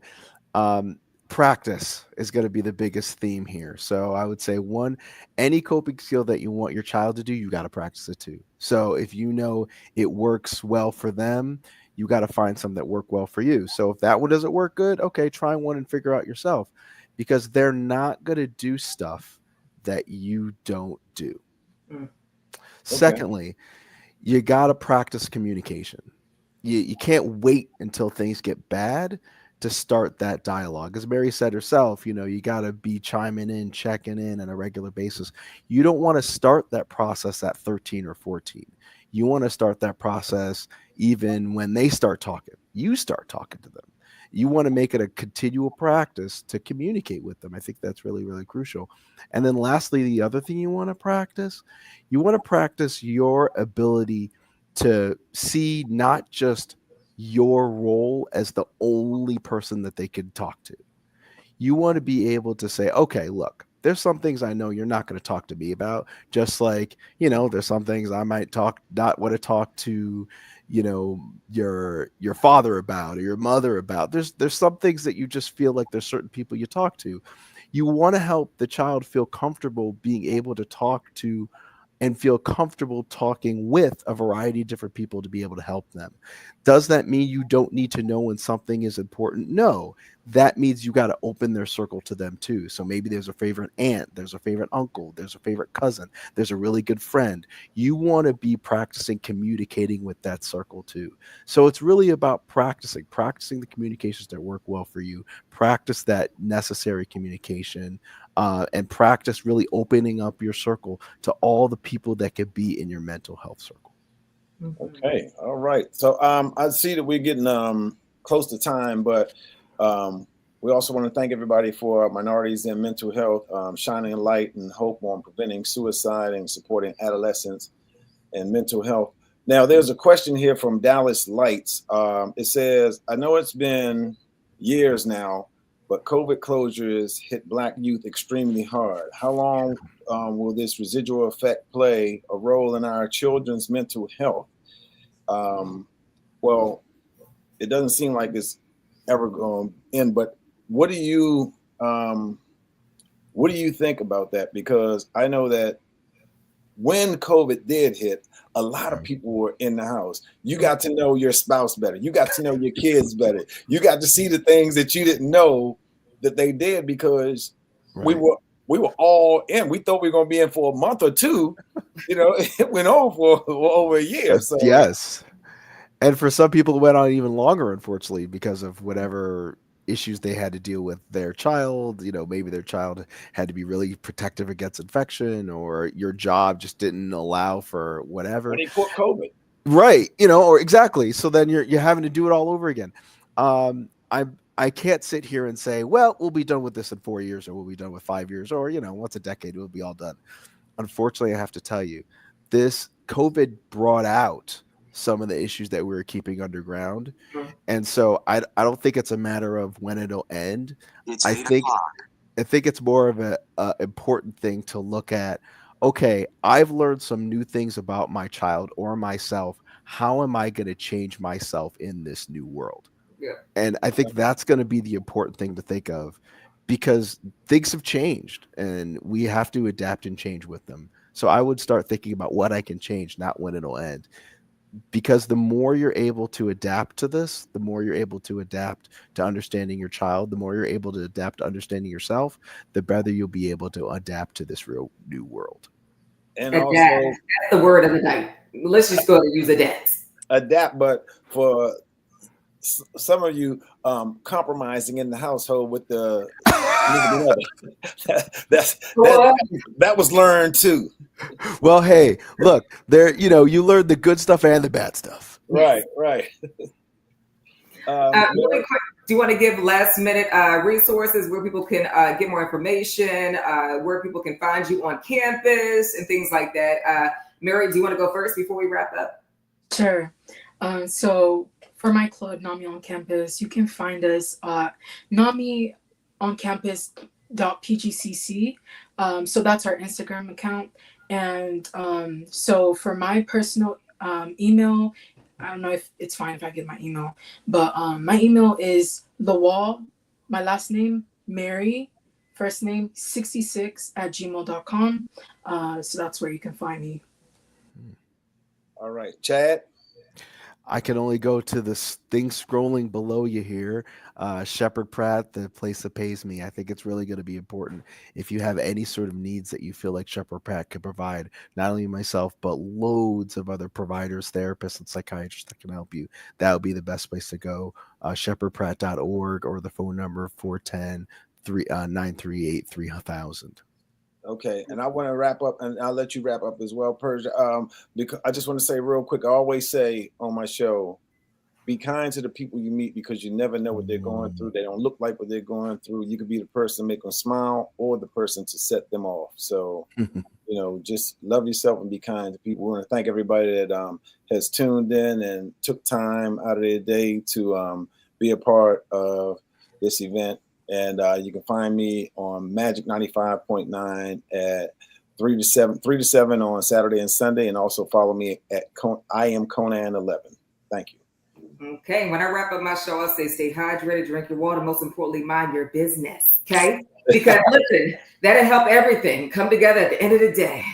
practice is going to be the biggest theme here. So I would say one, any coping skill that you want your child to do, you got to practice it too. So if you know it works well for them, you got to find some that work well for you. So if that one doesn't work good, okay, try one and figure out yourself, because they're not going to do stuff that you don't do. Okay. Secondly, you got to practice communication. You can't wait until things get bad to start that dialogue. As Mary said herself, you got to be chiming in, checking in on a regular basis. You don't want to start that process at 13 or 14. You want to start that process even when they start talking. You start talking to them. You want to make it a continual practice to communicate with them. I think that's really, really crucial. And then lastly, the other thing you want to practice your ability to see not just your role as the only person that they can talk to. You want to be able to say, okay, look, there's some things I know you're not going to talk to me about. Just like, there's some things I might not want to talk to, your father about or your mother about. There's some things that you just feel like there's certain people you talk to. You want to help the child feel comfortable being able to talk to and feel comfortable talking with a variety of different people to be able to help them. Does that mean you don't need to know when something is important? No. That means you got to open their circle to them too. So maybe there's a favorite aunt, there's a favorite uncle, there's a favorite cousin, there's a really good friend. You want to be practicing communicating with that circle too. So it's really about practicing the communications that work well for you, practice that necessary communication, and practice really opening up your circle to all the people that could be in your mental health circle. Okay. All right. So I see that we're getting close to time, but we also want to thank everybody for Minorities in Mental Health, shining a light and hope on preventing suicide and supporting adolescents and mental health. Now, there's a question here from Dallas Lights. It says, I know it's been years now, but COVID closures hit Black youth extremely hard. How long will this residual effect play a role in our children's mental health? Well, it doesn't seem like it's ever going to end, but what do you think about that? Because I know that when COVID did hit, a lot of people were in the house. You got to know your spouse better. You got to know your kids better. You got to see the things that you didn't know that they did, because we were all in. We thought we were going to be in for a month or two. It went on for over a year. So yes. And for some people, it went on even longer, unfortunately, because of whatever issues they had to deal with their child. Maybe their child had to be really protective against infection, or your job just didn't allow for whatever. When he caught COVID. Right. Or exactly. So then you're having to do it all over again. I can't sit here and say, well, we'll be done with this in 4 years, or we'll be done with 5 years, or, once a decade, we'll be all done. Unfortunately, I have to tell you, this COVID brought out some of the issues that we were keeping underground. And so I don't think it's a matter of when it'll end. I think it's more of a important thing to look at. Okay, I've learned some new things about my child or myself. How am I going to change myself in this new world? Yeah. And I think that's going to be the important thing to think of, because things have changed and we have to adapt and change with them. So I would start thinking about what I can change, not when it'll end. Because the more you're able to adapt to this, the more you're able to adapt to understanding your child, the more you're able to adapt to understanding yourself, the better you'll be able to adapt to this real new world. And adapt. also, that's the word of the night. Let's just go ahead and use adapt. Adapt, but for some of you compromising in the household with the that was learned too. Well, hey, look, there, you learn the good stuff and the bad stuff. Right. Really quick, do you want to give last minute resources where people can get more information, where people can find you on campus and things like that? Mary, do you want to go first before we wrap up? Sure. So for my club, NAMI on Campus, you can find us at NAMIoncampus.pgcc. So that's our Instagram account. And so for my personal email, I don't know if it's fine if I give my email, but my email is Lawal, my last name, Mary, first name, 66@gmail.com. So that's where you can find me. All right, Chad. I can only go to the thing scrolling below you here. Sheppard Pratt, the place that pays me. I think it's really going to be important if you have any sort of needs that you feel like Sheppard Pratt could provide, not only myself, but loads of other providers, therapists, and psychiatrists that can help you. That would be the best place to go. sheppardpratt.org or the phone number 410-938-3000. Okay, and I want to wrap up, and I'll let you wrap up as well, Persia. Because I just want to say real quick, I always say on my show, be kind to the people you meet because you never know what they're going through. They don't look like what they're going through. You could be the person to make them smile or the person to set them off. So, just love yourself and be kind to people. We want to thank everybody that has tuned in and took time out of their day to be a part of this event. And you can find me on Magic 95.9 at 3 to 7 on Saturday and Sunday, and also follow me at I am Conan 11. Thank you. Okay, when I wrap up my show, I'll say stay hydrated, drink your water, most importantly, mind your business. Okay, because listen, that'll help everything come together at the end of the day.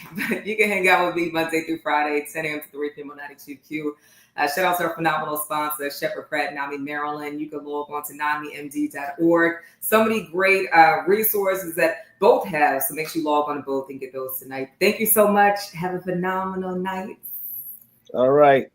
You can hang out with me Monday through Friday, 10 a.m. to 3 p.m. on 92Q. Shout out to our phenomenal sponsor, Sheppard Pratt, NAMI Maryland. You can log on to NAMIMD.org. So many great resources that both have. So make sure you log on to both and get those tonight. Thank you so much. Have a phenomenal night. All right.